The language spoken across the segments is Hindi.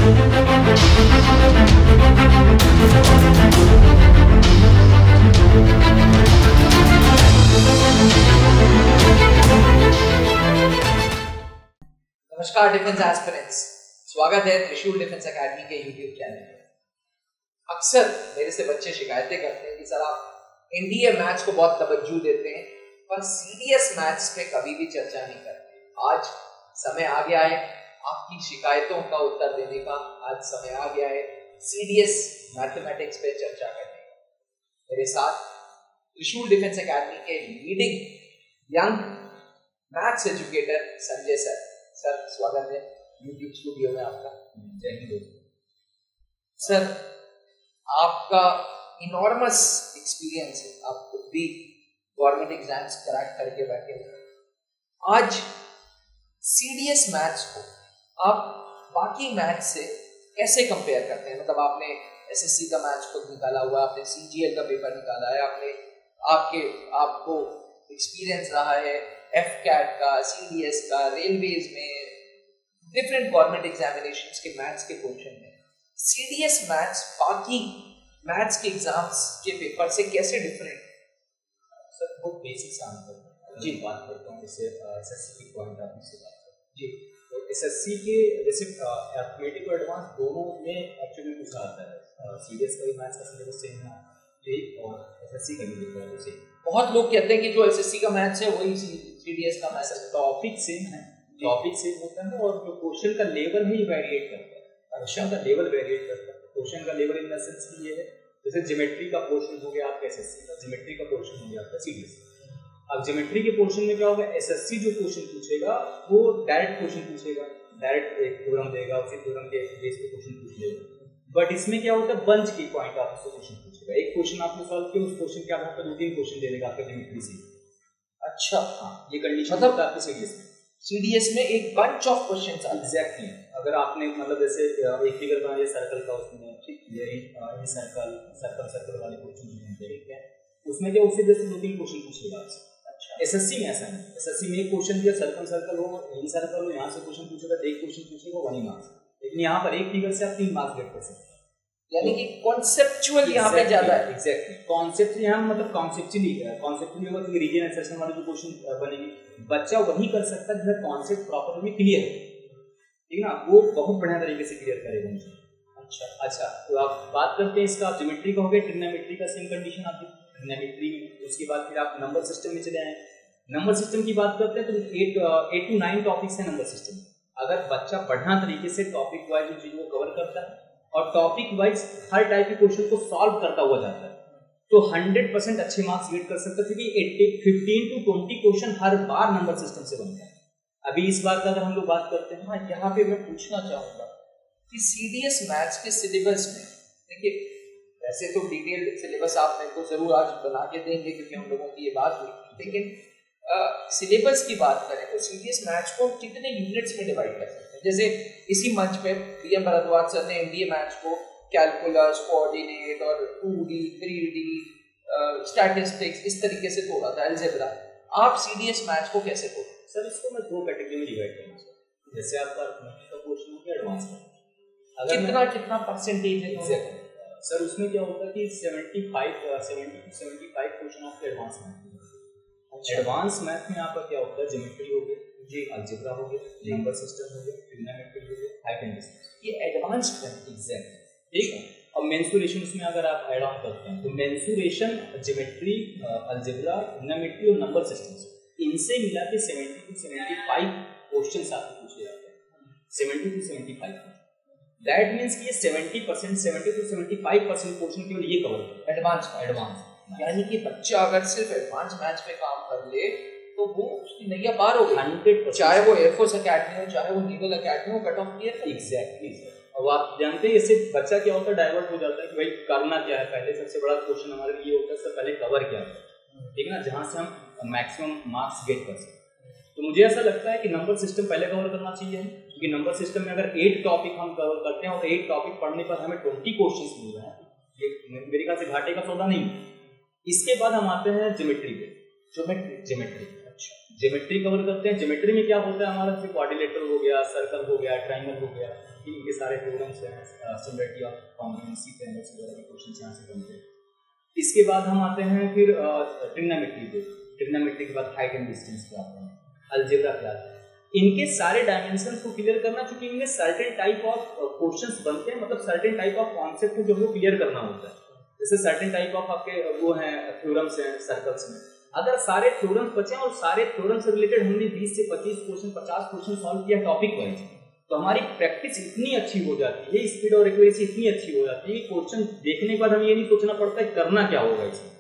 नमस्कार डिफेंस एस्पिरेंट्स, स्वागत है त्रिशूल डिफेंस एकेडमी के यूट्यूब चैनल में। अक्सर मेरे से बच्चे शिकायतें करते हैं कि सर आप एनडीए मैथ्स को बहुत तवज्जो देते हैं पर सीडीएस मैथ्स पे कभी भी चर्चा नहीं करते। आज समय आ गया है आपकी शिकायतों का उत्तर देने का, आज समय आ गया है सीडीएस मैथमेटिक्स पे चर्चा करने का। मेरे साथ त्रिशूल डिफेंस एकेडमी के leading young maths educator Sanjay sir. Sir स्वागत है यूट्यूब स्टूडियो में आपका। जय हिंद। सर आपका इनॉर्मस एक्सपीरियंस है, आप खुद भी गवर्नमेंट एग्जाम्स क्रैक करके बैठे हुए। आज सीडीएस मैथ्स को आप बाकी मैथ्स से कैसे कंपेयर करते हैं? मतलब आपने एसएससी का मैथ्स खुद निकाला हुआ, आपने सीजीएल का पेपर निकाला है, आपको एक्सपीरियंस रहा है एफकैट का, सीडीएस का, रेलवेज में डिफरेंट गवर्नमेंट एग्जामिनेशंस के मैथ्स के क्वेश्चन में सीडीएस मैथ्स बाकी मैथ्स के एग्जाम्स के पेपर से कैसे डिफरेंट? सर बहुत बेसिक आंसर जी बात करता हूँ, जैसे एसएससी की पॉइंट ऑफ व्यू से बात करता हूँ जी। तो एसएससी के जैसे अरिथमेटिक और एडवांस दोनों में एक्चुअली कुछ आता है। सीडीएस का भी मैथ्स का सिलेबस सेम है और एसएससी का भी पेपर है सेम। बहुत लोग कहते हैं कि जो एसएससी का मैथ्स है वही सीडीएस का मैथ्स है। टॉपिक सेम है, टॉपिक सेम होता है और जो क्वेश्चन का लेवल ही वेरिएट करता है। क्वेश्चन का लेवल वेरिएट करता है। क्वेश्चन का लेवल इन द सेंस ये है जैसे ज्योमेट्री का पोर्शन हो गया आपका एसएससी का, ज्योमेट्री का पोर्शन हो गया आपका सीडीएस। अब ज्योमेट्री के पोर्शन में क्या होगा, एसएससी जो क्वेश्चन पूछेगा वो डायरेक्ट क्वेश्चन पूछेगा, डायरेक्ट एक थ्योरम देगा, उसी थ्योरम के बेस पे क्वेश्चन पूछ लेगा। बट इसमें क्या होता है, बंच की पॉइंट ऑफ व्यू से क्वेश्चन पूछेगा। एक क्वेश्चन आपने सॉल्व किया, उस क्वेश्चन के आधार पर 2-3 क्वेश्चन दे देगा आपका ज्योमेट्री से। अच्छा हाँ, ये कंडीशन मतलब आपके सीडीएस में एक बंच ऑफ क्वेश्चंस आते हैं। एग्जैक्टली। अगर आपने मतलब जैसे एक फिगर बनाया सर्कल का, उसमें ये सर्कल वाले क्वेश्चन ठीक है, उसमें क्या उससे जैसे 2-3 क्वेश्चन पूछेगा आपसे। अच्छा, एसएससी में ऐसा नहीं। एसएससी में एक क्वेश्चन दिया, सर्कल हो, यही सर्कल हो, यहाँ से क्वेश्चन पूछेगा, एक क्वेश्चन पूछेगा 1 मार्क्स। लेकिन यहाँ पर एक फिगर से आप 3 मार्क्स गेट कर सकते हैं। यानी कि कॉन्सेप्चुअल यहाँ पे ज्यादा है। एग्जैक्टली कॉन्सेप्ट यहाँ मतलब कॉन्सेप्चुअली होगा कि रीजन एंड सेक्शन वाले जो क्वेश्चन बनेंगे बच्चा वही कर सकता है जिसका कॉन्सेप्ट प्रॉपर्ली क्लियर है, ठीक है ना, वो बहुत बढ़िया तरीके से क्लियर करेगा मुझे। अच्छा तो आप बात करते हैं इसका ज्योमेट्री का हो गया, ट्रिग्नोमेट्री का सेम कंडीशन आती है ट्रिग्नोमेट्री में। उसके बाद फिर आप नंबर सिस्टम में चले आए। नंबर सिस्टम की बात करते हैं तो 8 to 9 टॉपिक्स है नंबर सिस्टम। अगर बच्चा बढ़िया तरीके से टॉपिक वाइज उन चीजों को कवर करता है और टॉपिक वाइज हर टाइप के क्वेश्चन को सॉल्व करता हुआ जाता है तो 100% अच्छे मार्क्स गेट कर सकता है, क्योंकि 15 to 20 question her bar number system से बनता है। अभी इस बार का अगर हम लोग बात करते हैं, हाँ यहाँ पे मैं पूछना चाहूंगा कि सीडीएस मैथ्स के सिलेबस में, देखिए वैसे तो डिटेल्ड सिलेबस आप मेरे को जरूर आज बना के देंगे क्योंकि हम लोगों की ये बात हुई, लेकिन सिलेबस की बात करें तो सीडीएस मैथ्स को कितने यूनिट्स में डिवाइड कर सकते हैं? जैसे इसी मंच पे पीएम भारद्वाज सर ने एनडीए मैथ्स को कैलकुलस, कोऑर्डिनेट और 2D, 3D, स्टैटिस्टिक्स इस तरीके से तोड़ा था, अलजेब्रा। आप सीडीएस मैथ्स को कैसे तोड़े? सर इसको मैं 2 कैटेगरी में डिवाइड करूंगा। जैसे आपका अरिथमेटिक का पोर्शन हो गया, एडवांस का कितना परसेंटेज है? एग्जैक्टली सर उसमें क्या होता है कि 70 to 75 question of advance math. Advance math में आपका क्या होता है, ज्योमेट्री हो गया जी, अलजेब्रा हो गया, नंबर सिस्टम हो गया, ट्रिग्नोमेट्री हो गया, हाइट एंड डिस्टेंस, ये एडवांस्ड मैथ। एग्जैक्टली ठीक है। अब मेंसुरेशन उसमें अगर आप ऐड ऑन करते हैं तो मेंसुरेशन ज्योमेट्री, अलजेब्रा, ट्रिग्नोमेट्री और नंबर सिस्टम इनसे मिला के 70 to 75 क्वेश्चंस आपको पूछे जाते हैं। 70 to 75 दैट मींस कि ये 70% 70 to 75% क्वेश्चन केवल ये कवर करता है एडवांस। यानी कि बच्चा अगर सिर्फ एडवांस मैथ्स पे काम कर ले तो वो उसकी नैया पार हो गई 100%। चाहे वो एयरफोर्स एकेडमी हो, चाहे वो नेवल एकेडमी हो, कट ऑफ क्लियर कर। एग्जैक्टली। अब आप जानते हैं इससे बच्चा क्या होता है, डाइवर्ट हो जाता है कि भाई करना क्या है। पहले सबसे बड़ा क्वेश्चन हमारे लिए होता है सबसे पहले कवर क्या है, ठीक है ना, जहाँ से हम मैक्सिमम मार्क्स गेट कर सकते। तो मुझे ऐसा लगता है कि नंबर सिस्टम पहले कवर करना चाहिए, क्योंकि नंबर सिस्टम में अगर 8 टॉपिक हम कवर करते हैं और 8 टॉपिक पढ़ने पर हमें 20 क्वेश्चंस मिल रहे हैं, ये मेरे ख्याल से घाटे का सौदा नहीं। इसके बाद हम आते हैं ज्योमेट्री पे। ज्योमेट्री अच्छा, ज्योमेट्री कवर करते हैं। ज्योमेट्री में क्या होता है हमारा, जैसे क्वाड्रिलेटरल हो गया, सर्कल हो गया, ट्रायंगल हो गया, कि इनके सारे थ्योरम्स हैं, सिमिलरिटी ऑफ कॉन्ग्रुएंसी फ्रेमवर्क्स वगैरह के क्वेश्चन यहाँ से बनते हैं। इसके बाद हम आते हैं फिर ट्रिग्नोमेट्री पे। ट्रिग्नोमेट्री के बाद हाइट एंड डिस्टेंस पे आते हैं, अलजेब्रा पे आते हैं। इनके सारे डायमेंशंस को क्लियर करना, क्योंकि इनमें सर्टेन टाइप ऑफ क्वेश्चंस बनते हैं, मतलब सर्टेन टाइप ऑफ कॉन्सेप्ट है जो हमको क्लियर करना होता है। जैसे सर्टेन टाइप ऑफ आपके वो हैं थ्योरम्स हैं सर्कल्स में, अगर सारे थ्योरम्स बचे और सारे थ्योरम से रिलेटेड हमने 20 से 25 क्वेश्चन 50 क्वेश्चन सॉल्व किया टॉपिक वाइज, तो हमारी प्रैक्टिस इतनी अच्छी हो जाती है, स्पीड और एक्यूरेसी इतनी अच्छी हो जाती है कि क्वेश्चन देखने के बाद हमें ये नहीं सोचना पड़ता है करना क्या होगा इसमें।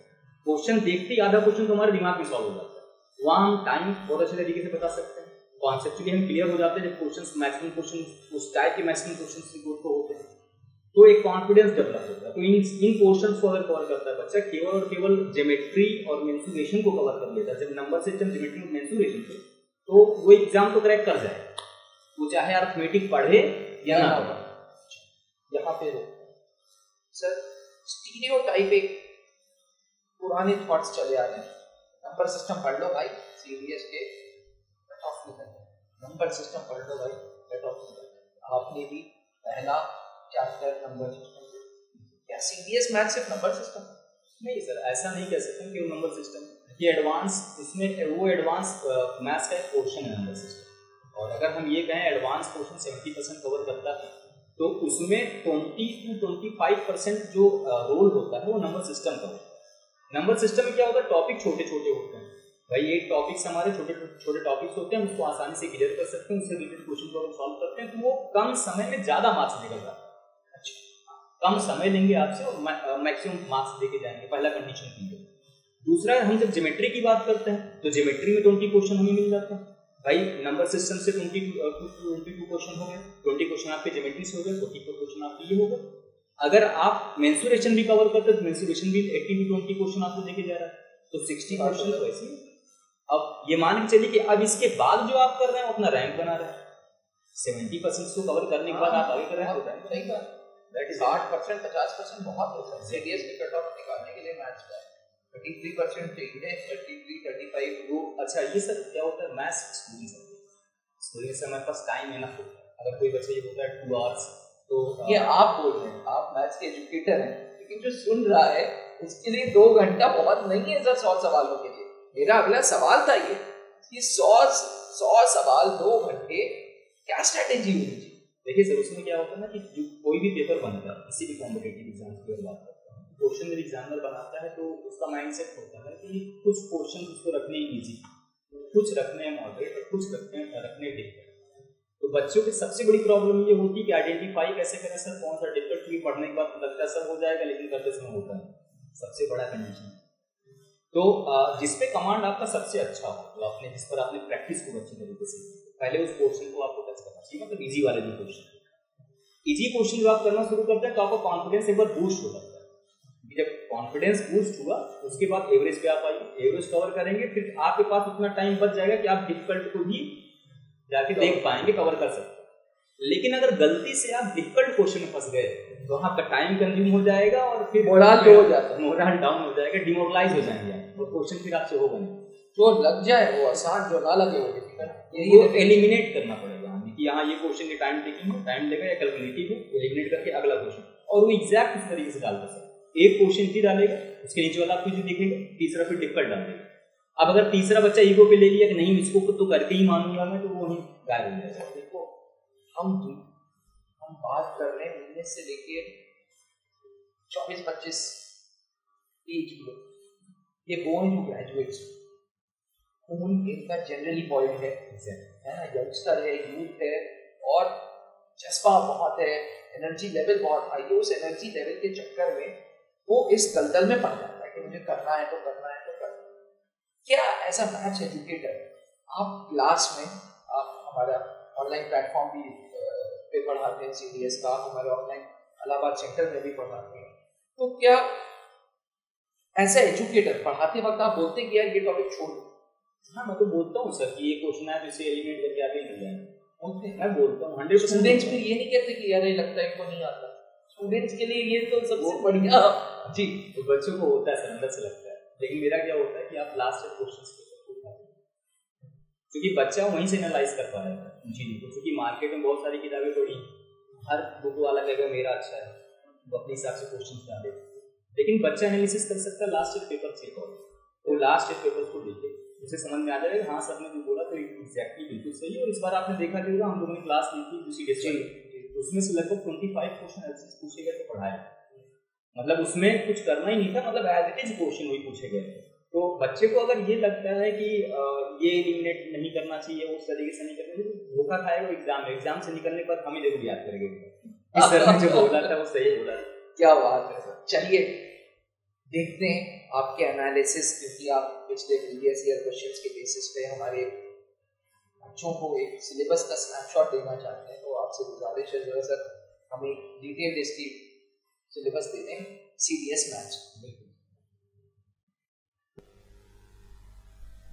क्वेश्चन देखते ही आधा क्वेश्चन तो हमारे दिमाग में सॉल्व हो जाता है। वहाँ हम टाइम बहुत अच्छे तरीके से बता सकते हैं, कॉन्सेप्चुअली हम क्लियर हो जाते हैं जब क्वेश्चन मैक्सिमम क्वेश्चन उस टाइप के मैक्सिमम क्वेश्चन को होते हैं, तो एक कॉन्फिडेंस डेवलप होता है। तो इन क्वेश्चंस को अगर कवर करता है बच्चा, केवल और केवल ज्योमेट्री और मेंसुरेशन को कवर कर लेता है, जब नंबर सिस्टम ज्योमेट्री और मेंसुरेशन को, तो वो एग्जाम तो क्रैक कर जाए, वो चाहे अरिथमेटिक पढ़े या ना पढ़े। यहाँ पे सर स्टीरियोटाइप एक पुराने थॉट्स चले आ रहे हैं, नंबर सिस्टम पढ़ लो भाई सीडीएस के कट ऑफ निकल, नंबर सिस्टम पढ़ लो भाई कट ऑफ निकल। आपने भी पहला चैप्टर नंबर सिस्टम, क्या सीडीएस मैथ सिर्फ नंबर सिस्टम? नहीं सर, ऐसा नहीं कह सकते कि वो नंबर सिस्टम, ये एडवांस, इसमें वो एडवांस मैथ्स का एक पोर्शन है नंबर सिस्टम। और अगर हम ये कहें एडवांस पोर्शन 70% कवर करता है, तो उसमें 20 to 25% जो रोल होता है वो नंबर सिस्टम का होता है। नंबर सिस्टम में क्या होता है, टॉपिक छोटे छोटे होते हैं भाई, एक टॉपिक्स हमारे छोटे छोटे टॉपिक्स होते हैं, उसको आसानी से क्लियर कर सकते हैं, उससे रिलेटेड क्वेश्चन को सॉल्व करते हैं, तो वो कम समय में ज्यादा मार्क्स निकल जाता है। कम समय लेंगे आपसे और मैक्सिमम मार्क्स देके जाएंगे, पहला कंडीशन क्लियर। दूसरा, हम जब ज्योमेट्री की बात करते हैं तो ज्योमेट्री में 20 क्वेश्चन हमें मिल जाते हैं भाई, नंबर सिस्टम से 22 क्वेश्चन हो गए, 20 क्वेश्चन आपके ज्योमेट्री से हो गए, 44 क्वेश्चन आपके ये हो गए। अगर आप मेंसुरेशन भी कवर करते हैं तो मेंसुरेशन भी 80 to 20 क्वेश्चन आपको देके जा रहा है, तो 60 क्वेश्चन तो ऐसे। अब ये मान के चलिए कि अब इसके बाद जो आप कर रहे हैं अपना रैंक बना रहे हैं, 70% को कवर करने के बाद आप आगे कर रहे हैं, तो रैंक सही बात, दैट इज 8% 50% बहुत होता है सीडीएस के कट ऑफ निकालने के लिए मैथ्स का 33% चाहिए, 33 35 वो। अच्छा ये सर क्या होता है, मैथ्स स्कूलिंग से हमारे पास टाइम है ना, अगर कोई बच्चा ये बोलता है 2 आवर्स, तो ये आप बोल रहे हैं, आप मैथ्स के एजुकेटर हैं, लेकिन जो सुन रहा है उसके लिए 2 घंटा बहुत नहीं है सर 100 सवालों के लिए। मेरा अगला सवाल था ये 100 सवाल 2 घंटे, क्या स्ट्रेटेजी होनी चाहिए? देखिए सर, उसमें क्या होता है ना कि जो कोई भी पेपर बनता है, किसी भी कॉम्पिटिटिव एग्जाम की बात करते हैं, क्वेश्चन जब एग्जामिनर बनाता है तो उसका माइंडसेट होता है कि कुछ क्वेश्चन उसको रखने इजी, कुछ रखने मॉडरेट और कुछ रखने डिफिकल्ट। तो बच्चों की सबसे बड़ी प्रॉब्लम ये होती है कि आइडेंटिफाई कैसे करें सर कौन सा डिफिकल्ट, क्योंकि पढ़ने के बाद लगता है सब हो जाएगा, लेकिन करते समय होता है, सबसे बड़ा कंडीशन। तो जिसपे कमांड आपका सबसे अच्छा हो, तो आपने जिस पर आपने प्रैक्टिस को अच्छी तरीके से, पहले उस क्वेश्चन को आपको टच करना चाहिए, मतलब इजी वाले जो क्वेश्चन, इजी क्वेश्चन जब आप करना शुरू करते हैं तो आपका कॉन्फिडेंस एक बार बूस्ट हो जाता है। जब कॉन्फिडेंस बूस्ट हुआ उसके बाद एवरेज पे आप आइए, एवरेज कवर करेंगे, फिर आपके पास उतना टाइम बच जाएगा कि आप डिफिकल्ट को भी जाके देख पाएंगे, कवर कर सकते हैं। लेकिन अगर गलती से आप डिफिकल्ट क्वेश्चन में फंस गए तो आपका टाइम कंज्यूम हो जाएगा और फिर मोरल लो हो जाता है, मोरल डाउन हो जाएगा, डिमोरलाइज हो जाएंगे आप, और क्वेश्चन फिर आपसे होगा नहीं। जो लग जाए वो आसान, जो ना लगे वो डिफिकल्ट, वो एलिमिनेट करना पड़ेगा हमें कि यहाँ ये क्वेश्चन के टाइम टेकिंग है, टाइम लेगा या कैलकुलेटिव है, एलिमिनेट करके अगला क्वेश्चन, और वो एग्जैक्ट इस तरीके से डालता है। एक क्वेश्चन ही डालेगा, उसके नीचे वाला आपको जो दिखेगा, तीसरा फिर डिफिकल्ट डाल देगा। अब अगर तीसरा बच्चा ईगो पे ले लिया कि नहीं इसको तो करके ही मानूंगा मैं, तो वो वहीं गायब हो जाएगा। देखो हम बात कर रहे हैं 19 से लेके 24-25 एज ग्रुप, ये वो हैं जो ग्रेजुएट्स, इनका जनरली पॉइंट है ना, यंगस्टर है, यूथ है, और जज्बा बहुत है, एनर्जी लेवल बहुत हाई है। उस एनर्जी लेवल के चक्कर में वो इस दलदल में पड़ जाता है कि मुझे करना है तो करना है तो करना है। क्या ऐसा मैथ्स एजुकेटर आप क्लास में, आप हमारा ऑनलाइन प्लेटफॉर्म भी पे पढ़ाते हैं सीडीएस का, हमारे ऑनलाइन इलाहाबाद सेंटर में भी पढ़ाते हैं, तो क्या ऐसा एजुकेटर पढ़ाते वक्त आप बोलते हैं कि यार ये टॉपिक छोड़ दो? हाँ, मैं तो बोलता हूँ सर कि ये क्वेश्चन है तो इसे एलिमिनेट करके आगे मिल जाएंगे, मैं बोलता हूँ 100%। स्टूडेंट्स फिर ये नहीं कहते कि यार ये लगता है इनको नहीं आता, स्टूडेंट्स के लिए ये तो सबसे बढ़िया जी। तो बच्चों को होता है सर, अंदर से लगता है, लेकिन मेरा क्या होता है कि आप लास्ट से क्वेश्चंस क्योंकि बच्चा वहीं से एनालाइज कर पा रहा है उन चीज़ों को, क्योंकि मार्केट में बहुत सारी किताबें पढ़ी, हर बुक वाला कहेगा मेरा अच्छा है, वो अपने हिसाब से क्वेश्चन डाले, लेकिन बच्चा एनालिसिस कर सकता है लास्ट ईयर पेपर से। तो लास्ट ईयर पेपर को देखे उसे समझ में आ जाएगा हाँ सर ने जो बोला तो एग्जैक्टली बिल्कुल सही है। और इस बार आपने देखा भी होगा, हम लोगों ने क्लास ली थी उसी उसमें से लगभग 25 क्वेश्चन एनालिसिस पूछे गए थे पढ़ाए, मतलब उसमें कुछ करना ही नहीं था, मतलब एज इट इज क्वेश्चन वही पूछे गए। तो बच्चे को अगर ये लगता है कि ये एलिमिनेट नहीं करना चाहिए, उस तरीके से नहीं करना चाहिए, तो धोखा खाएगा एग्जाम में। एग्जाम से निकलने के बाद हमें जरूर याद करेंगे इस सर ने जो बोला था वो सही बोला। क्या बात है। चलिए देखते हैं आपके एनालिसिस, क्योंकि आप पिछले प्रीवियस ईयर क्वेश्चंस के बेसिस पे हमारे बच्चों को एक सिलेबस का स्नैपशॉट देना चाहते हैं। तो आपसे गुजारिश है जो सर हमें डिटेल इसकी सिलेबस दे दें CDS मैथ्स।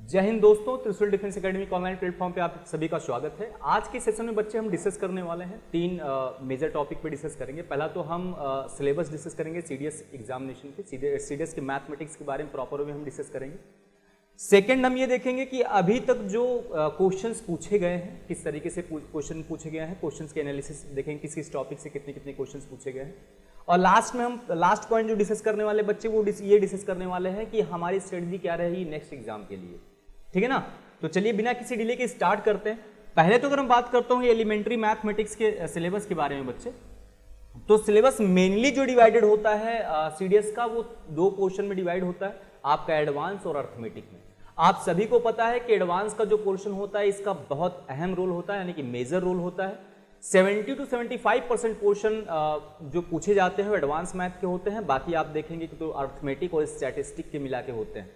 जय हिंद दोस्तों, त्रिशूल डिफेंस एकेडमी ऑनलाइन प्लेटफॉर्म पे आप सभी का स्वागत है। आज के सेशन में बच्चे हम डिस्कस करने वाले हैं 3 मेजर टॉपिक पे डिस्कस करेंगे। पहला तो हम सिलेबस डिस्कस करेंगे CDS एग्जामिनेशन के, CDS के मैथमेटिक्स के बारे में प्रॉपर वे हम डिस्कस करेंगे। सेकंड हम ये देखेंगे कि अभी तक जो क्वेश्चंस पूछे गए हैं, किस तरीके से क्वेश्चन पूछे गए हैं, क्वेश्चंस के एनालिसिस देखेंगे किस किस टॉपिक से कितने कितने क्वेश्चंस पूछे गए हैं। और लास्ट में हम लास्ट पॉइंट जो डिस्कस करने वाले बच्चे वो ये डिस्कस करने वाले हैं कि हमारी स्ट्रेटजी क्या रहेगी नेक्स्ट एग्जाम के लिए, ठीक है ना। तो चलिए बिना किसी डिले के स्टार्ट करते हैं। पहले तो अगर हम बात करता हूँ एलिमेंट्री मैथमेटिक्स के सिलेबस के बारे में बच्चे, तो सिलेबस मेनली जो डिवाइडेड होता है CDS का वो 2 पोर्शन में डिवाइड होता है, आपका एडवांस और अर्थमेटिक में। आप सभी को पता है कि एडवांस का जो पोर्शन होता है इसका बहुत अहम रोल होता है, यानी कि मेजर रोल होता है। 70 to 75% पोर्शन जो पूछे जाते हैं वो एडवांस मैथ के होते हैं, बाकी आप देखेंगे कि तो अर्थमेटिक और स्टैटिस्टिक के मिला के होते हैं।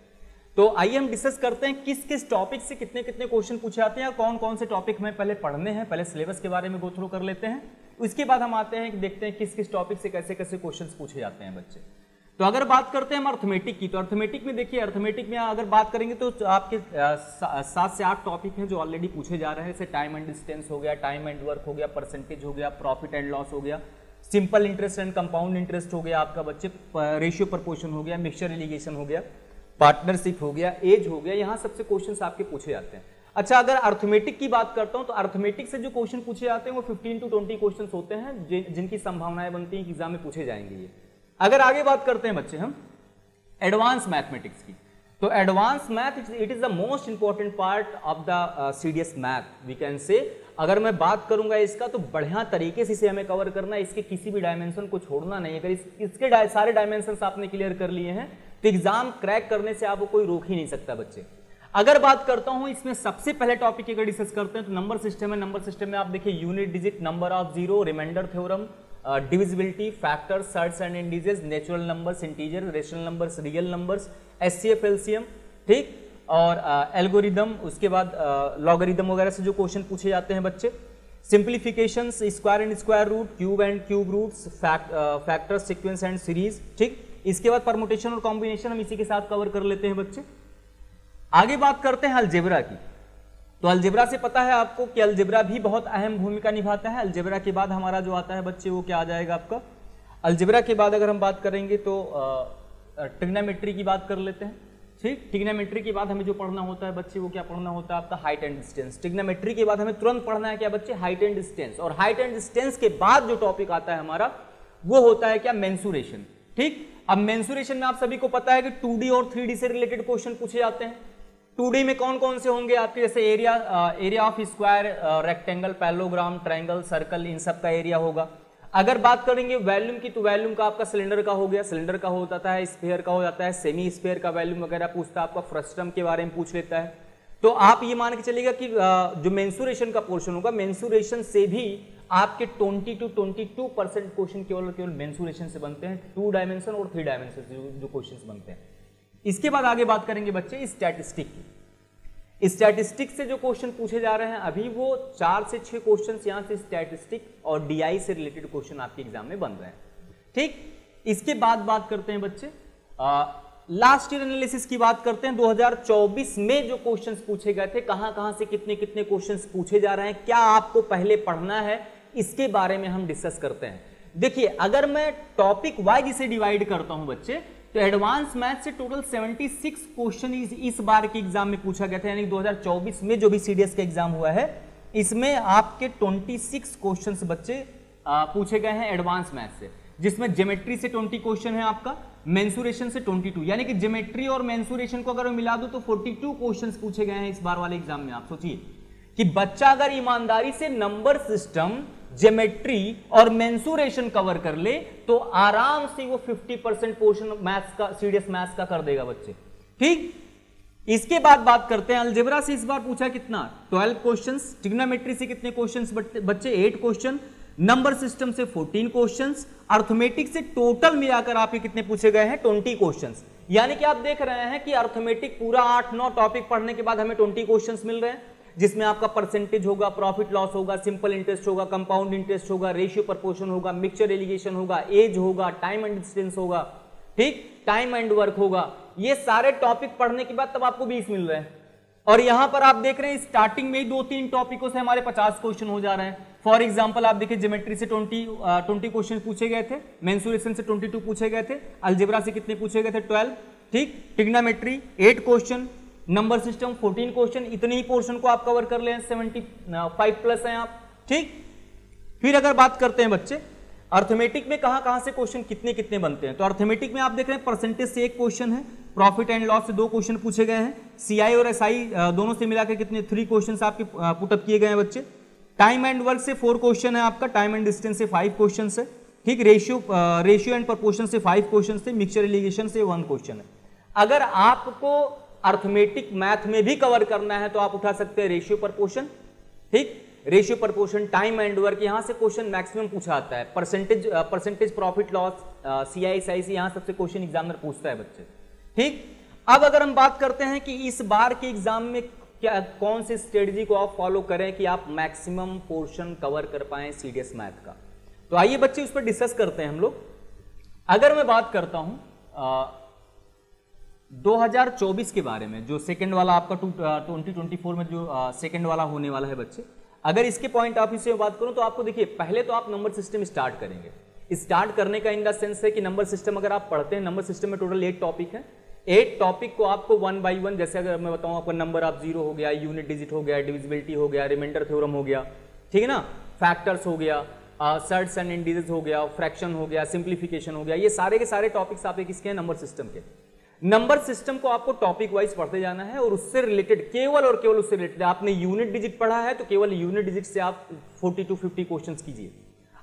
तो आइए हम डिस्कस करते हैं किस किस टॉपिक से कितने कितने क्वेश्चन पूछे जाते हैं, कौन कौन से टॉपिक हमें पहले पढ़ने हैं। पहले सिलेबस के बारे में गो थ्रू कर लेते हैं, उसके बाद हम आते हैं कि देखते हैं किस किस टॉपिक से कैसे कैसे क्वेश्चंस पूछे जाते हैं बच्चे। तो अगर बात करते हैं हम अर्थमेटिक की, तो अर्थमेटिक में देखिए, अर्थमेटिक में अगर बात करेंगे तो आपके 7 से 8 टॉपिक हैं जो ऑलरेडी पूछे जा रहे हैं। जैसे टाइम एंड डिस्टेंस हो गया, टाइम एंड वर्क हो गया, परसेंटेज हो गया, प्रॉफिट एंड लॉस हो गया, simple interest and compound interest हो गया आपका बच्चे, रेशियो प्रपोर्शन हो गया, मिक्सचर एलिगेशन हो गया, पार्टनरशिप हो गया, एज हो गया, यहाँ सबसे क्वेश्चंस आपके पूछे जाते हैं। अच्छा, अगर अर्थमेटिक की बात करता हूं तो अर्थमेटिक से जो क्वेश्चन पूछे जाते हैं वो 15 to 20 क्वेश्चंस होते हैं जिनकी संभावनाएं बनती हैं कि एग्जाम में पूछे जाएंगे ये। अगर आगे बात करते हैं बच्चे हम एडवांस मैथमेटिक्स की, तो advance math it is the most important part of the CDS math we can say. अगर मैं बात करूंगा इसका तो बढ़िया तरीके से इसे हमें कवर करना है, इसके किसी भी डायमेंशन को छोड़ना नहीं। अगर इसके सारे डायमेंशन आपने क्लियर कर लिए हैं तो एग्जाम क्रैक करने से आपको कोई रोक ही नहीं सकता बच्चे। अगर बात करता हूं इसमें सबसे पहले टॉपिक अगर डिस्कस करते हैं तो नंबर सिस्टम है। नंबर सिस्टम में आप देखिए unit digit, number of zero, remainder theorem, divisibility, factors, surds and indices, natural numbers, integer, rational numbers, real numbers, HCF, LCM, ठीक, और एल्गोरिदम, उसके बाद लॉगरिदम वगैरह से जो क्वेश्चन पूछे जाते हैं बच्चे, simplifications, square and square root, cube and cube roots, factors, sequence and series, ठीक। इसके बाद परमुटेशन और कॉम्बिनेशन हम इसी के साथ कवर कर लेते हैं बच्चे। आगे बात करते हैं अलजेब्रा की, तो अलजेब्रा से पता है आपको कि अलजेब्रा भी बहुत अहम भूमिका निभाता है। अलजेब्रा के बाद हमारा जो आता है बच्चे वो क्या आ जाएगा आपका, अलजेब्रा के बाद अगर हम बात करेंगे तो ट्रिग्नोमेट्री की बात कर लेते हैं, ठीक। ट्रिग्नोमेट्री के बाद हमें जो पढ़ना होता है बच्चे वो क्या पढ़ना होता है आपका हाइट एंड डिस्टेंस। ट्रिग्नोमेट्री के बाद हमें तुरंत पढ़ना है क्या बच्चे, हाइट एंड डिस्टेंस। और हाइट एंड डिस्टेंस के बाद जो टॉपिक आता है हमारा वो होता है क्या, मेंसुरेशन, ठीक। अब मेंसुरेशन में आप सभी को पता है कि 2D और 3D से रिलेटेड क्वेश्चन पूछे जाते हैं। 2D में कौन कौन से होंगे आपके, जैसे area of square, rectangle, parallelogram, triangle, circle, इन सब का एरिया होगा। अगर बात करेंगे वॉल्यूम की तो वॉल्यूम का आपका सिलेंडर का हो गया, सिलेंडर का हो जाता है, स्फीयर का हो जाता है, सेमी स्फीयर का वॉल्यूम वगैरह पूछता है, आपका फ्रस्टम के बारे में पूछ लेता है। तो आप ये मान के चलिएगा कि जो मेंसुरेशन का पोर्शन होगा, मेंसुरेशन से भी आपके 20 to 22% क्वेश्चन केवल मेंसुरेशन से बनते हैं, 2 डायमेंशन और 3 डायमेंशन जो क्वेश्चन बनते हैं। इसके बाद आगे बात करेंगे बच्चे स्टैटिस्टिक की। स्टैटिस्टिक से जो क्वेश्चन पूछे जा रहे हैं अभी वो 4 से 6 क्वेश्चन यहाँ से स्टैटिस्टिक और DI से रिलेटेड क्वेश्चन आपके एग्जाम में बन रहे हैं, ठीक। इसके बाद बात करते हैं बच्चे लास्ट ईयर एनालिसिस की बात करते हैं। 2024 में जो क्वेश्चंस पूछे गए थे, कहां से कितने कितने क्वेश्चंस पूछे जा रहे हैं, क्या आपको पहले पढ़ना है, इसके बारे में हम डिस्कस करते हैं। देखिए अगर मैं टॉपिक वाइज इसे डिवाइड करता हूं बच्चे, तो एडवांस मैथ से टोटल 76 क्वेश्चन इस बार के एग्जाम में पूछा गया था, यानी 2024 में जो भी CDS का एग्जाम हुआ है इसमें आपके 26 क्वेश्चंस बच्चे पूछे गए हैं एडवांस मैथ से, जिसमें ज्योमेट्री से 20 क्वेश्चन है आपका, मेंसुरेशन से 22, यानी कि ज्योमेट्री और मेंसुरेशन को अगर मैं मिला दूं तो 42 क्वेश्चंस पूछे गए हैं इस बार वाले एग्जाम में। आप सोचिए कि बच्चा अगर ईमानदारी से नंबर सिस्टम, ज्योमेट्री और मेंसुरेशन कवर कर ले तो आराम से वो 50% पोर्शन मैथ्स का, सीडीएस मैथ्स का कर देगा बच्चे। ठीक, इसके बाद बात करते हैं अलजेब्रा से। इस बार पूछा कितना, 12 क्वेश्चंस, ट्रिग्नोमेट्री से कितने क्वेश्चंस बच्चे, 8 क्वेश्चन, नंबर सिस्टम से 14 क्वेश्चंस, अर्थमेटिक से टोटल मिलाकर आपके कितने पूछे गए हैं, 20 क्वेश्चंस। यानी कि आप देख रहे हैं कि अर्थमेटिक पूरा 8-9 टॉपिक पढ़ने के बाद हमें 20 क्वेश्चंस मिल रहे हैं, जिसमें आपका परसेंटेज होगा, प्रॉफिट लॉस होगा, सिंपल इंटरेस्ट होगा, कंपाउंड इंटरेस्ट होगा, रेशियो प्रपोर्शन होगा, मिक्सचर एलिगेशन होगा, एज होगा, टाइम एंड डिस्टेंस होगा, ठीक, टाइम एंड वर्क होगा। ये सारे टॉपिक पढ़ने के बाद तब आपको 20 मिल रहे हैं। और यहां पर आप देख रहे हैं स्टार्टिंग में ही 2-3 टॉपिकों से हमारे 50 क्वेश्चन हो जा रहे हैं। फॉर एग्जांपल आप देखिए ज्योमेट्री से 20 क्वेश्चन पूछे गए थे, मेंसुरेशन से 22 पूछे गए थे, अलजेब्रा से कितने पूछे गए थे, 12, ठीक, trigonometry 8 question, number system 14 question, इतने ही पोर्शन को आप कवर कर ले, 75 प्लस हैं आप। ठीक, फिर अगर बात करते हैं बच्चे अर्थमेटिक में कहां से क्वेश्चन कितने कितने बनते हैं, तो अर्थमेटिक में आप देख रहे हैं परसेंटेज से 1 क्वेश्चन है, प्रॉफिट एंड लॉस से 2 क्वेश्चन पूछे गए हैं, सीआई और एसआई दोनों से मिलाकर कितने 3 क्वेश्चन आपके पुटअप किए गए हैं बच्चे। टाइम एंड वर्क से 4 क्वेश्चन है आपका, टाइम एंड डिस्टेंस से 5 क्वेश्चन है, ठीक, रेशियो एंड प्रपोर्शन से 5 क्वेश्चन है, मिक्सचर एलिगेशन से 1 क्वेश्चन है। अगर आपको अर्थमेटिक मैथ में भी कवर करना है तो आप उठा सकते हैं रेशियो प्रपोर्शन, ठीक, ratio proportion, time and work, यहां से क्वेश्चन मैक्सिमम पूछा आता है, परसेंटेज प्रॉफिट लॉस, सीआई से यहां सबसे क्वेश्चन एग्जामिनर पूछता है बच्चे। ठीक, अब अगर हम बात करते हैं कि इस बार के एग्जाम में क्या कौन सी स्ट्रेटजी को आप फॉलो करें कि आप मैक्सिमम पोर्शन कवर कर पाएं सीडीएस मैथ का, तो आइए बच्चे उस पर डिस्कस करते हैं हम लोग। अगर मैं बात करता हूं 2024 के बारे में, जो सेकंड वाला आपका 2024 में जो सेकंड वाला होने वाला है बच्चे, अगर इसके पॉइंट ऑफ व्यू से बात करूं तो आपको देखिए पहले तो आप नंबर सिस्टम स्टार्ट करेंगे। स्टार्ट करने का इन द सेंस है कि नंबर सिस्टम अगर आप पढ़ते हैं, नंबर सिस्टम में टोटल 8 टॉपिक है, 8 टॉपिक को आपको 1 बाई 1, जैसे अगर मैं बताऊं आपको नंबर ऑफ 0 हो गया, यूनिट डिजिट हो गया, डिविजिबिलिटी हो गया, रिमाइंडर थ्योरम हो गया, ठीक है ना, फैक्टर्स हो गया, सर्ट्स एंड इंडिसेस हो गया, फ्रैक्शन हो गया, सिंप्लीफिकेशन हो गया, ये सारे के सारे टॉपिक्स आपके किसके हैं, नंबर सिस्टम के। नंबर सिस्टम को आपको टॉपिक वाइज पढ़ते जाना है और उससे रिलेटेड केवल और केवल उससे रिलेटेड, आपने यूनिट डिजिट पढ़ा है तो केवल यूनिट डिजिट से आप 40 to 50 क्वेश्चंस कीजिए।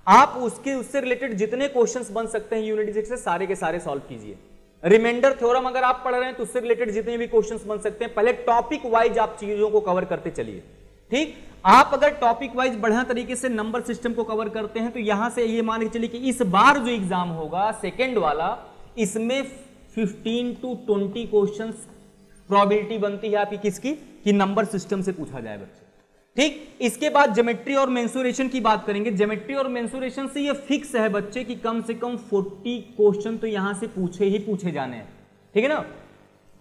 आप उससे रिलेटेड जितने क्वेश्चंस बन सकते हैं यूनिट डिजिट से सारे के सारे सॉल्व कीजिए। रिमाइंडर थ्योरम अगर आप पढ़ रहे हैं तो उससे रिलेटेड जितने भी क्वेश्चंस बन सकते हैं, पहले टॉपिक वाइज आप चीजों को कवर करते चलिए। ठीक, आप अगर टॉपिक वाइज बढ़िया तरीके से नंबर सिस्टम को कवर करते हैं तो यहां से ये मान के चलिए कि इस बार जो एग्जाम होगा सेकेंड वाला, इसमें 15 to 20 क्वेश्चंस प्रोबेबिलिटी बनती है आपकी किसकी, कि नंबर सिस्टम से पूछा जाए बच्चे। ठीक, इसके बाद ज्योमेट्री और मेंसुरेशन की बात करेंगे। ज्योमेट्री और मेंसुरेशन से ये फिक्स है बच्चे कि कम से कम 40 क्वेश्चन तो यहां से पूछे जाने हैं, ठीक है ना।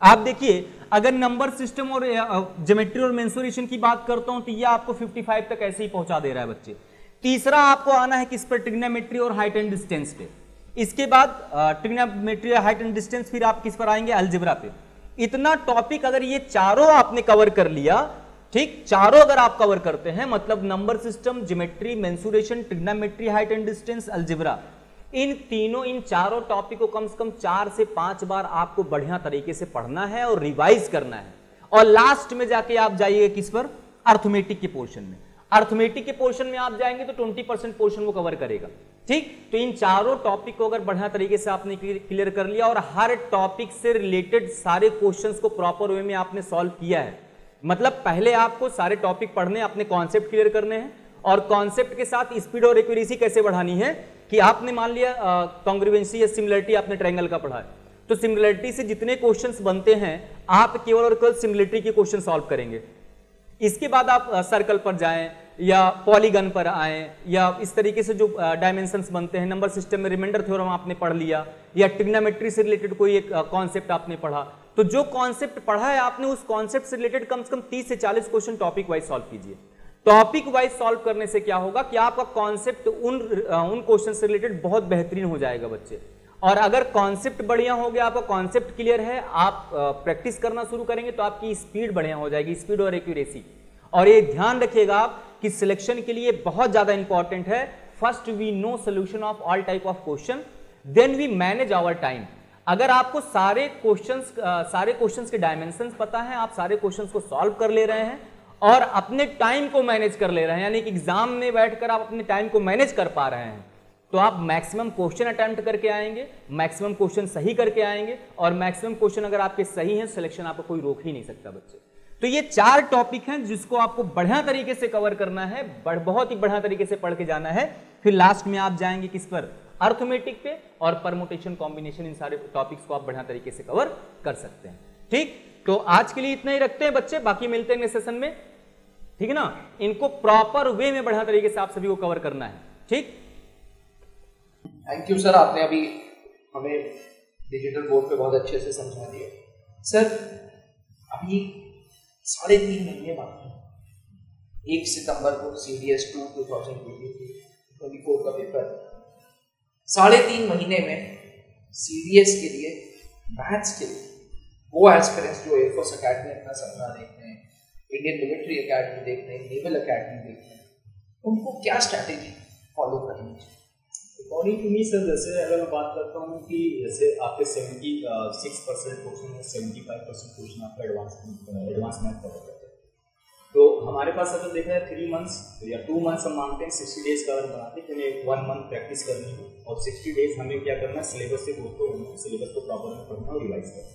आप देखिए अगर नंबर सिस्टम और ज्योमेट्री और मेंसुरेशन की बात करता हूं तो ये आपको 55 तक ऐसे ही पहुंचा दे रहा है बच्चे। तीसरा आपको आना है किस पर, ट्रिग्नोमेट्री और हाइट एंड डिस्टेंस पे। इसके बाद ट्रिग्नोमेट्री, हाइट एंड डिस्टेंस, फिर आप किस पर आएंगे, अलजेब्रा पे। इतना टॉपिक अगर ये चारों आपने कवर कर लिया, ठीक, चारों अगर आप कवर करते हैं, मतलब number system, geometry, mensuration, trigonometry, height and distance, algebra, इन चारों टॉपिक को कम से कम 4 से 5 बार आपको बढ़िया तरीके से पढ़ना है और रिवाइज करना है। और लास्ट में जाके आप जाइएगा किस पर, अर्थमेटिक के पोर्शन में। अर्थमेटिक के पोर्शन में आप जाएंगे तो 20% पोर्शन वो कवर करेगा। ठीक, तो इन चारों टॉपिक को अगर बढ़िया तरीके से आपने क्लियर कर लिया और हर टॉपिक से रिलेटेड सारे क्वेश्चंस को प्रॉपर वे में आपने सॉल्व किया है, मतलब पहले आपको सारे टॉपिक पढ़ने, अपने कॉन्सेप्ट क्लियर करने हैं और कॉन्सेप्ट के साथ स्पीड और एक्यूरेसी कैसे बढ़ानी है कि आपने मान लिया कॉन्ग्रुएंसी या सिमिलरिटी आपने ट्रायंगल का पढ़ा है, तो सिमिलरिटी से जितने क्वेश्चंस बनते हैं आप केवल और केवल सिमिलरिटी के क्वेश्चन सॉल्व करेंगे। इसके बाद आप सर्कल पर जाएं या पॉलीगन पर आएं या इस तरीके से जो डायमेंशंस बनते हैं, नंबर सिस्टम में रिमाइंडर थ्योरम आपने पढ़ लिया या ट्रिग्नोमेट्री से रिलेटेड कोई एक कॉन्सेप्ट आपने पढ़ा, तो जो कॉन्सेप्ट पढ़ा है आपने उस कॉन्सेप्ट से रिलेटेड कम से कम 30 से 40 क्वेश्चन टॉपिक वाइज सॉल्व कीजिए। टॉपिक वाइज सॉल्व करने से क्या होगा कि आपका कॉन्सेप्ट उन क्वेश्चन से रिलेटेड बहुत बेहतरीन हो जाएगा बच्चे। और अगर कॉन्सेप्ट बढ़िया हो गया, आपका कॉन्सेप्ट क्लियर है, आप प्रैक्टिस करना शुरू करेंगे तो आपकी स्पीड बढ़िया हो जाएगी, स्पीड और एक्यूरेसी। और ये ध्यान रखिएगा आप कि सिलेक्शन के लिए बहुत ज्यादा इंपॉर्टेंट है first we know solution of all type of question, then we manage our time. अगर आपको सारे क्वेश्चंस के डायमेंशंस पता है, आप सारे क्वेश्चंस को सॉल्व कर ले रहे हैं और अपने टाइम को मैनेज कर ले रहे हैं, यानी कि एग्जाम में बैठकर आप अपने टाइम को मैनेज कर पा रहे हैं, तो आप मैक्सिमम क्वेश्चन अटेम्प्ट करके आएंगे, मैक्सिमम क्वेश्चन सही करके आएंगे, और मैक्सिमम क्वेश्चन अगर आपके सही हैं, सिलेक्शन आपको कोई रोक ही नहीं सकता बच्चे। तो ये 4 टॉपिक हैं जिसको आपको बढ़िया तरीके से कवर करना है, बहुत ही बढ़िया तरीके से पढ़ के जाना है। फिर लास्ट में आप जाएंगे किस पर, अर्थमेटिक पे और परमुटेशन कॉम्बिनेशन, इन सारे टॉपिक्स को आप बढ़िया तरीके से कवर कर सकते हैं। ठीक, तो आज के लिए इतना ही रखते हैं बच्चे, बाकी मिलते हैं नेक्स्ट सेशन में, ठीक है ना। इनको प्रॉपर वे में बढ़िया तरीके से आप सभी को कवर करना है। ठीक, थैंक यू सर, आपने अभी हमें डिजिटल बोर्ड पे बहुत अच्छे से समझा दिया। सर अभी 3.5 महीने बाकी हैं, 1 सितंबर को CDS 2 2024 का पेपर। 3.5 महीने में CDS के लिए, मैथ्स के लिए वो एस्पिरेंट्स जो एयरफोर्स अकेडमी अपना सपना देखते हैं, इंडियन मिलिट्री अकेडमी देखते हैं, नेवल अकेडमी देखते हैं, उनको क्या स्ट्रैटेजी फॉलो करनी चाहिए? अकॉर्डिंग टू मी सर, जैसे अगर मैं बात करता हूँ कि जैसे आपके 76% क्वेश्चन है, 75% क्वेश्चन आपका एडवांस मैथ कवर करते हैं, तो हमारे पास अगर देखा जाए 3 मंथ्स या 2 मंथ्स हम मानते हैं, 60 डेज का अगर बनाते हैं, हमें 1 मंथ प्रैक्टिस करनी है और 60 डेज हमें क्या करना है, सिलेबस से गोथ्रू होना है, सिलेबस को प्रॉपर में पढ़ना और रिवाइज करना।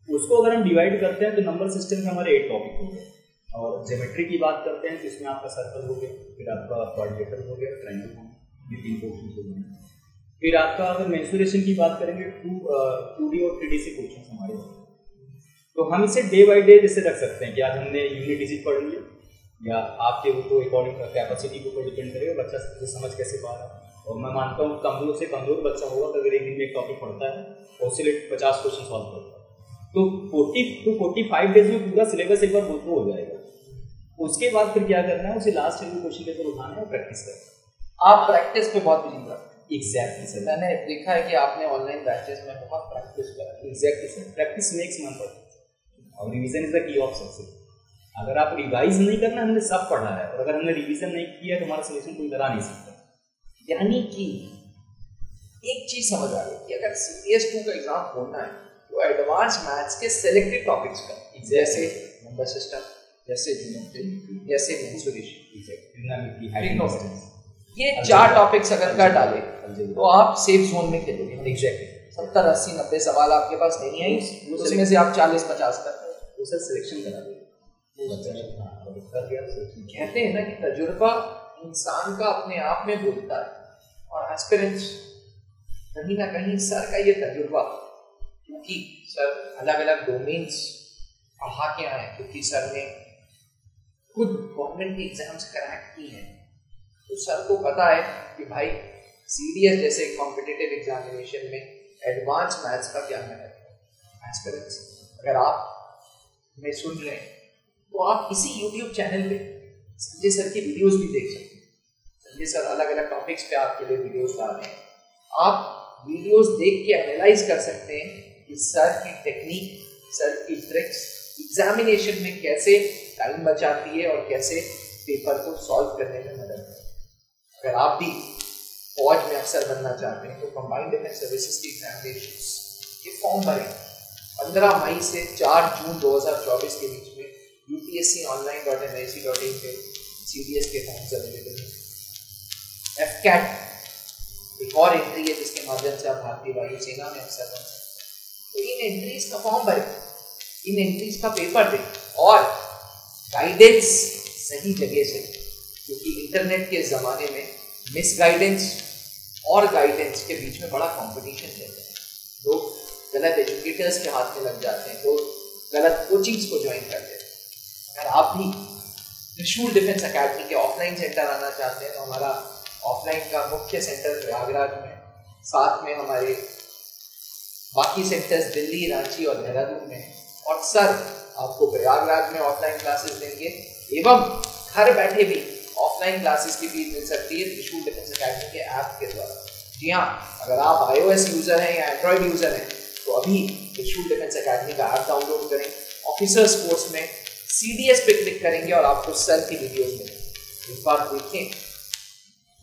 उसको अगर हम डिवाइड करते हैं तो नंबर सिस्टम में हमारे 8 टॉपिक हो गए, और ज्योमेट्री की बात करते हैं तो इसमें आपका सर्कल हो गया, फिर आपका क्वाड्रिलेटरल हो गया, ट्रायंगल हो गया, ये 3 क्वेश्चन हो गए। फिर आपका अगर मेंसुरेशन की बात करेंगे 2D और 3D से क्वेश्चन हमारे होंगे, तो हम इसे डे बाय डे जैसे रख सकते हैं कि आज हमने यूनिट डिजिट पढ़ लिया, या आपके वो अकॉर्डिंग कैपेसिटी के ऊपर डिपेंड करेगा बच्चा समझ कैसे पा रहा है। और मैं मानता हूँ कमजोर से कमजोर बच्चा होगा तो अगर एक दिन में एक टॉपिक पढ़ता है और उससे 50 क्वेश्चन सॉल्व करता है, तो 40 to 45 डेज में पूरा सिलेबस एक बार गो थ्रू हो जाएगा। उसके बाद फिर क्या करना है, उसे लास्ट क्वेश्चन पेपर उठाना है और प्रैक्टिस करना है। आप प्रैक्टिस पे बहुत बिलीव करते हैं? एग्जैक्टली सर, मैंने देखा है कि आपने ऑनलाइन बैचेस में बहुत प्रैक्टिस करा। Exactly sir, practice makes man perfect और revision is the key of success. अगर आप रिवाइज नहीं करना, हमने सब पढ़ा है और अगर हमने रिवीजन नहीं किया तो हमारा सोल्यूशन कोई करा नहीं सकता। यानी कि एक चीज समझ आ गई कि अगर CDS 2 का एग्जाम होना है तो एडवांस मैथ्स के सिलेक्टेड टॉपिक्स का, जैसे नंबर सिस्टम, जैसे ज्योमेट्री, जैसे मेंसुरेशन, ये 4 टॉपिक्स अगर कर डाले तो आप सेफ जोन में खेलोगे। एग्जैक्टली 70, 80, 90 सवाल आपके पास नहीं आई, उसमें से आप 40-50 करते हैं, वो सर सिलेक्शन करा देंगे। कहते हैं ना कि तजुर्बा इंसान का अपने आप में बोलता है, और एस्पिरेंट्स कहीं ना कहीं सर का ये तजुर्बा, क्योंकि सर अलग अलग डोमेन्स पढ़ा के आए, क्योंकि सर ने खुद गवर्नमेंट की एग्जाम्स क्रैक की हैं, तो सर को पता है कि भाई CDS जैसे कॉम्पिटिटिव एग्जामिनेशन में एडवांस मैथ्स का क्या महत्व है। एस्पिरेंट्स अगर आप में सुन रहे हैं तो आप इसी YouTube चैनल पे संजय सर की वीडियोस भी देख सकते हैं। संजय सर अलग अलग टॉपिक्स पे आपके लिए वीडियोस डाल रहे हैं, आप वीडियोस देख के एनालाइज कर सकते हैं कि सर की टेक्निक, सर की ट्रिक्स एग्जामिनेशन में कैसे टाइम बचाती है और कैसे पेपर को सॉल्व करने में मदद करती है। अगर आप भी फौज में अफसर बनना चाहते हैं तो कंबाइंड डिफेंस सर्विसेज की एग्जामिनेशन ये फॉर्म भरें। 15 मई से 4 जून 2024 के बीच में upsconline.nic.in पे CDS के फॉर्म्स अवेलेबल हैं। FCAT एक और एंट्री है जिसके माध्यम से आप भारतीय वायुसेना में अफसर बन सकते हैं। तो इन एंट्रीज का फॉर्म भरें, इन एंट्रीज का पेपर दें और गाइडेंस सही जगह से, क्योंकि इंटरनेट के ज़माने में मिसगाइडेंस और गाइडेंस के बीच में बड़ा कंपटीशन चलता है। लोग गलत एजुकेटर्स के हाथ में लग जाते हैं, लोग गलत कोचिंग्स को ज्वाइन करते हैं। अगर आप भी त्रिशूल डिफेंस अकेडमी के ऑफलाइन सेंटर आना चाहते हैं तो हमारा ऑफलाइन का मुख्य सेंटर प्रयागराज में, साथ में हमारे बाकी सेंटर्स दिल्ली, रांची और देहरादून में, और सर आपको प्रयागराज में ऑफलाइन क्लासेस देंगे एवं घर बैठे भी ऑफलाइन क्लासेस की फीस मिल सकती है त्रिशूल डिफेंस अकेडमी के ऐप के द्वारा। जी हाँ, अगर आप iOS यूजर हैं या एंड्रॉइड यूजर हैं तो अभी त्रिशूल डिफेंस अकेडमी का ऐप डाउनलोड करें, ऑफिसर्स कोर्स में CDS पे क्लिक करेंगे और आपको सर की वीडियोस मिलेंगे। एक बार देखें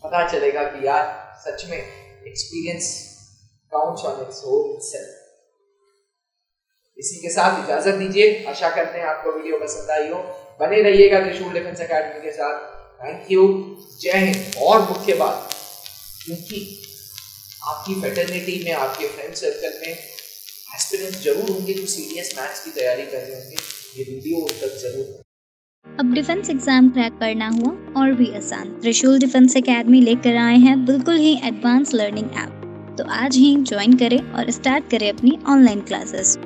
पता चलेगा कि यार सच में experience counts on its own itself. इसी के साथ इजाजत दीजिए, आशा करते हैं आपको वीडियो पसंद आई हो। बने रहिएगा त्रिशूल डिफेंस एकेडमी के साथ। थैंक यू, जय हिंद। और मुख्य बात, क्योंकि आपकी फेटर्निटी में, आपके फ्रेंड सर्कल में एस्पिरेंट्स जरूर होंगे जो सीडीएस मैथ्स की तैयारी कर रहे होंगे, ये वीडियो उन तक जरूर। अब डिफेंस एग्जाम क्रैक करना हुआ और भी आसान, त्रिशूल डिफेंस एकेडमी लेकर आए हैं बिल्कुल ही एडवांस लर्निंग ऐप। तो आज ही ज्वाइन करें और स्टार्ट करें अपनी ऑनलाइन क्लासेस।